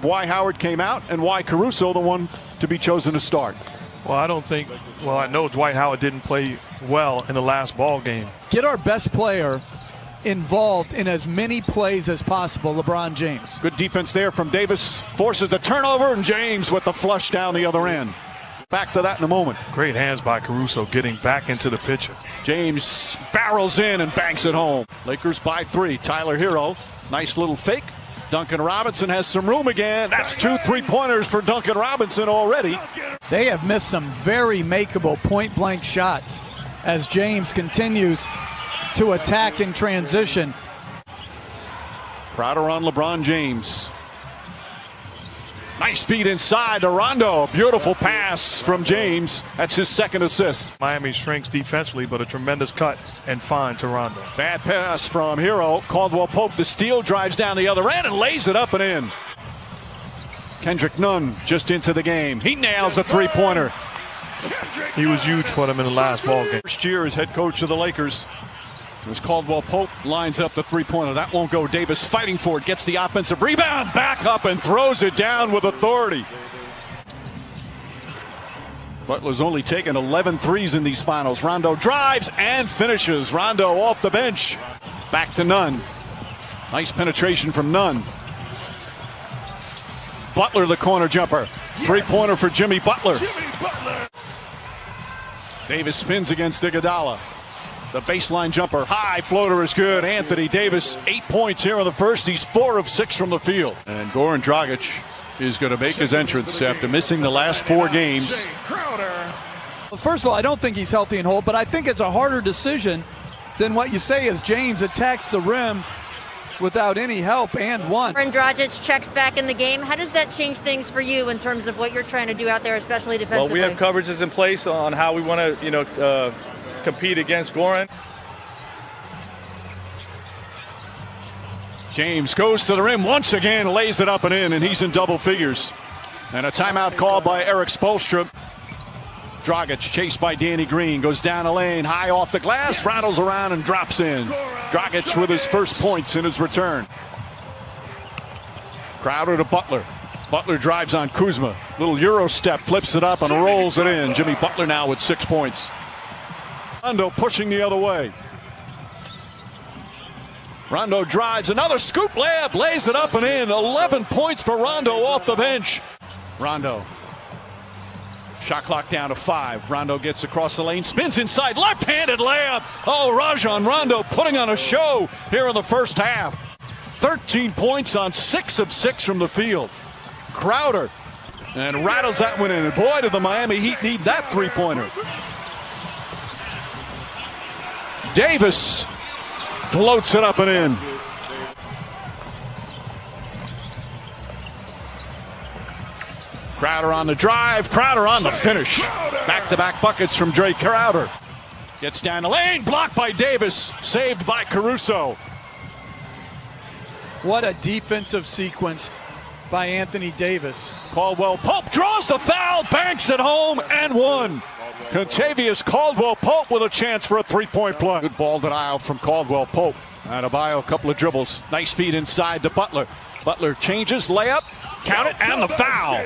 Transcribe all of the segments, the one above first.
Why Howard came out and why Caruso the one to be chosen to start. Well, I know Dwight Howard didn't play well in the last ball game. Get our best player involved in as many plays as possible, LeBron James. Good defense there from Davis, forces the turnover, and James with the flush down the other end. Back to that in a moment. Great hands by Caruso getting back into the picture. James barrels in and banks it home. Lakers by 3. Tyler Hero, nice little fake. Duncan Robinson has some room again. That's 2 3-pointers for Duncan Robinson already. They have missed some very makeable point-blank shots as James continues to attack in transition. Crowder on LeBron James. Nice feed inside to Rondo. Beautiful pass from James. That's his second assist. Miami shrinks defensively, but a tremendous cut and find to Rondo. Bad pass from Hero. Caldwell Pope, the steal, drives down the other end and lays it up and in. Kendrick Nunn just into the game. He nails a three-pointer. He was huge for them in the last ball game. First year as head coach of the Lakers. As Caldwell Pope lines up the three-pointer. That won't go. Davis fighting for it. Gets the offensive rebound. Back up and throws it down with authority. Butler's only taken 11 threes in these finals. Rondo drives and finishes. Rondo off the bench. Back to Nunn. Nice penetration from Nunn. Butler the corner jumper. Three-pointer for Jimmy Butler. Davis spins against Iguodala. The baseline jumper, high floater is good. Anthony Davis, 8 points here in the first. He's 4 of 6 from the field. And Goran Dragic is going to make his entrance after missing the last 4 games. Well, first of all, I don't think he's healthy and whole, but I think it's a harder decision than what you say as James attacks the rim without any help and one. LeBron Dragic checks back in the game. How does that change things for you in terms of what you're trying to do out there, especially defensively? Well, we have coverages in place on how we want to, compete against Goran. James goes to the rim once again, lays it up and in, and he's in double figures. And a timeout called by Eric Spoelstra. Dragic chased by Danny Green, goes down the lane, high off the glass, rattles around and drops in. Dragic with his first points in his return. Crowder to Butler. Butler drives on Kuzma. Little Euro step, flips it up and rolls it in. Jimmy Butler now with 6 points. Rondo pushing the other way. Rondo drives, another scoop layup, lays it up and in. 11 points for Rondo off the bench. Rondo. Shot clock down to 5. Rondo gets across the lane, spins inside, left-handed layup. Oh, Rajon Rondo putting on a show here in the first half. 13 points on 6 of 6 from the field. Crowder and rattles that one in. And boy, did the Miami Heat need that three-pointer. Davis floats it up and in. Crowder on the drive, Crowder on the finish. Back-to-back buckets from Drake Crowder. Gets down the lane, blocked by Davis, saved by Caruso. What a defensive sequence by Anthony Davis. Caldwell Pope draws the foul, banks it home, and one. Contavious Caldwell Pope with a chance for a three-point play. Good ball denial from Caldwell Pope. Adebayo, a couple of dribbles. Nice feed inside to Butler. Butler changes, layup, count it, and the foul.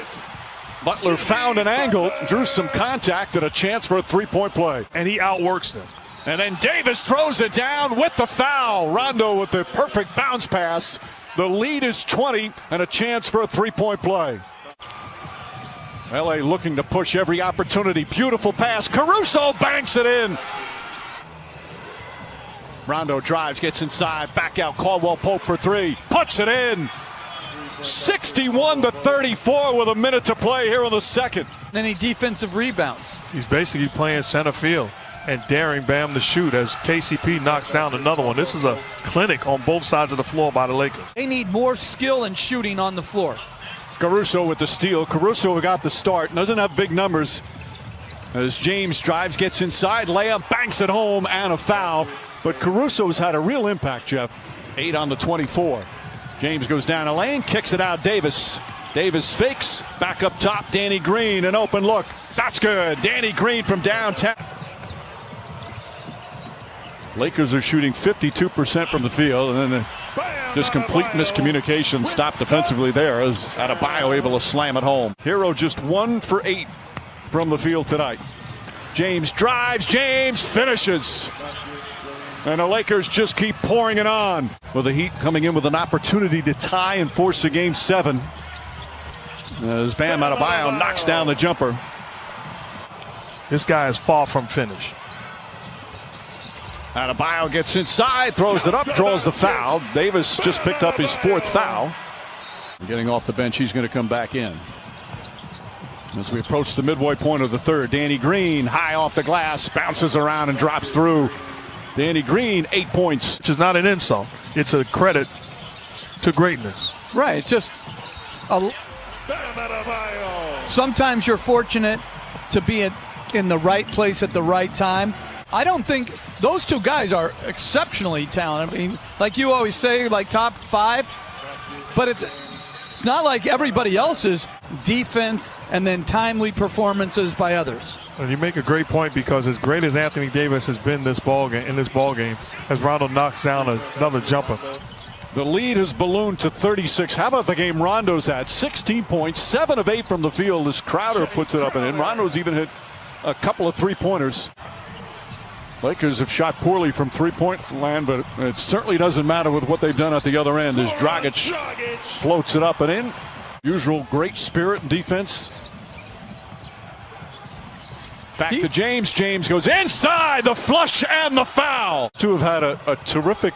Butler found an angle, drew some contact, and a chance for a three-point play. And he outworks them. And then Davis throws it down with the foul. Rondo with the perfect bounce pass. The lead is 20 and a chance for a three-point play. LA looking to push every opportunity. Beautiful pass. Caruso banks it in. Rondo drives, gets inside, back out. Caldwell Pope for 3. Puts it in. 61-34 with a minute to play here in the second. Then he defensive rebounds. He's basically playing center field and daring Bam to shoot as KCP knocks down another one. This is a clinic on both sides of the floor by the Lakers. They need more skill and shooting on the floor. Caruso with the steal. Caruso got the start. Doesn't have big numbers. As James drives, gets inside, layup, banks it home, and a foul. But Caruso's had a real impact, Jeff. 8 on the 24. James goes down a lane, kicks it out. Davis. Davis fakes. Back up top, Danny Green. An open look. That's good. Danny Green from downtown. Lakers are shooting 52% from the field. And then Just complete miscommunication. Stopped defensively there as Adebayo able to slam it home. Hero just 1 for 8 from the field tonight. James drives, James finishes. And the Lakers just keep pouring it on. With the Heat coming in with an opportunity to tie and force a game 7. As Bam Adebayo knocks down the jumper. This guy is far from finished. Adebayo gets inside, throws it up, draws the foul. Davis just picked up his 4th foul. Getting off the bench, he's going to come back in. As we approach the midway point of the 3rd, Danny Green high off the glass, bounces around and drops through. Danny Green, 8 points. Which is not an insult. It's a credit to greatness. Right. It's just sometimes you're fortunate to be in the right place at the right time. I don't think those two guys are exceptionally talented. I mean, like you always say, like top 5, but it's not like everybody else's defense and then timely performances by others. And you make a great point, because as great as Anthony Davis has been in this ball game, as Rondo knocks down another jumper. The lead has ballooned to 36. How about the game Rondo's had? 16 points, 7 of 8 from the field as Crowder puts it up and in. Rondo's even hit a couple of 3-pointers. Lakers have shot poorly from 3-point land, but it certainly doesn't matter with what they've done at the other end as Dragic floats it up and in. Usual great spirit and defense. Back to James. James goes inside, the flush and the foul. Two have had a terrific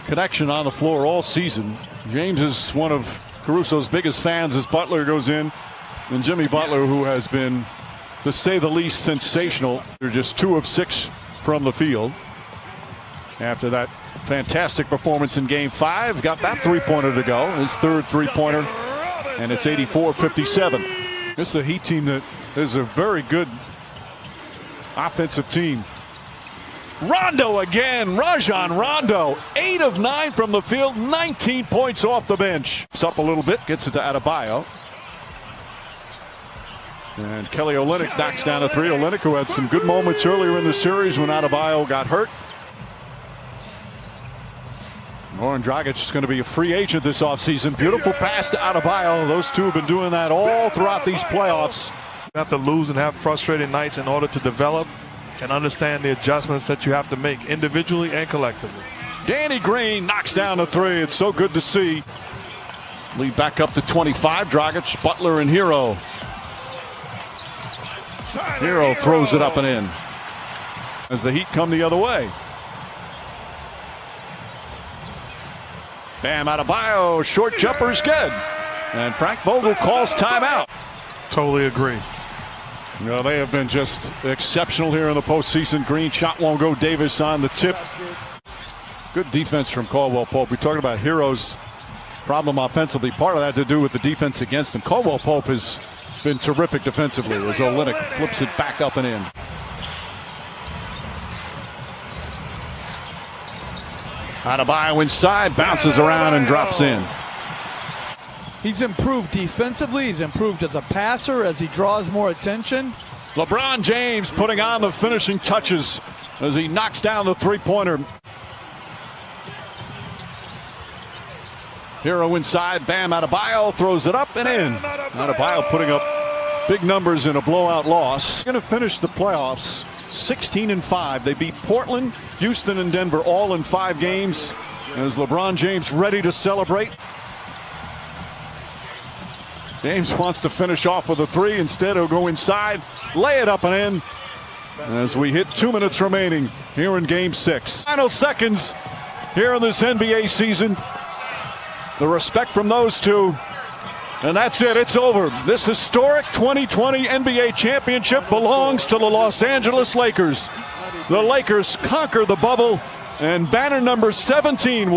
connection on the floor all season. James is one of Caruso's biggest fans as Butler goes in. And Jimmy Butler, who has been, to say the least, sensational. They're just 2 of 6 from the field. After that fantastic performance in game 5, got that 3-pointer to go. His 3rd 3-pointer, and it's 84-57. This is a Heat team that is a very good offensive team. Rondo again, Rajon Rondo, 8 of 9 from the field, 19 points off the bench. It's up a little bit, gets it to Adebayo. And Kelly Olynyk knocks down a 3. Olynyk, who had some good moments earlier in the series when Adebayo got hurt. Goran Dragic is going to be a free agent this offseason. Beautiful pass to Adebayo. Those two have been doing that all throughout these playoffs. You have to lose and have frustrating nights in order to develop and understand the adjustments that you have to make individually and collectively. Danny Green knocks down a 3. It's so good to see. Lead back up to 25. Dragic, Butler, and Hero. Hero throws it up and in as the Heat come the other way. Bam Adebayo, short jumper's good. And Frank Vogel calls timeout. Totally agree. You know, they have been just exceptional here in the postseason. Green shot won't go. Davis on the tip. Good defense from Caldwell Pope. We talked about Hero's problem offensively. Part of that to do with the defense against him. Caldwell Pope has been terrific defensively as Olynyk flips it back up and in. Adebayo inside, bounces around and drops in. He's improved defensively. He's improved as a passer as he draws more attention. LeBron James putting on the finishing touches as he knocks down the 3-pointer. Hero inside, Bam Adebayo throws it up and in. Adebayo putting up big numbers in a blowout loss. Going to finish the playoffs 16-5. They beat Portland, Houston, and Denver all in 5 games. As LeBron James ready to celebrate. James wants to finish off with a 3. Instead, he'll go inside, lay it up and in. As we hit 2 minutes remaining here in Game 6. Final seconds here in this NBA season. The respect from those two. And that's it. It's over. This historic 2020 NBA championship belongs to the Los Angeles Lakers. The Lakers conquer the bubble, and banner number 17 will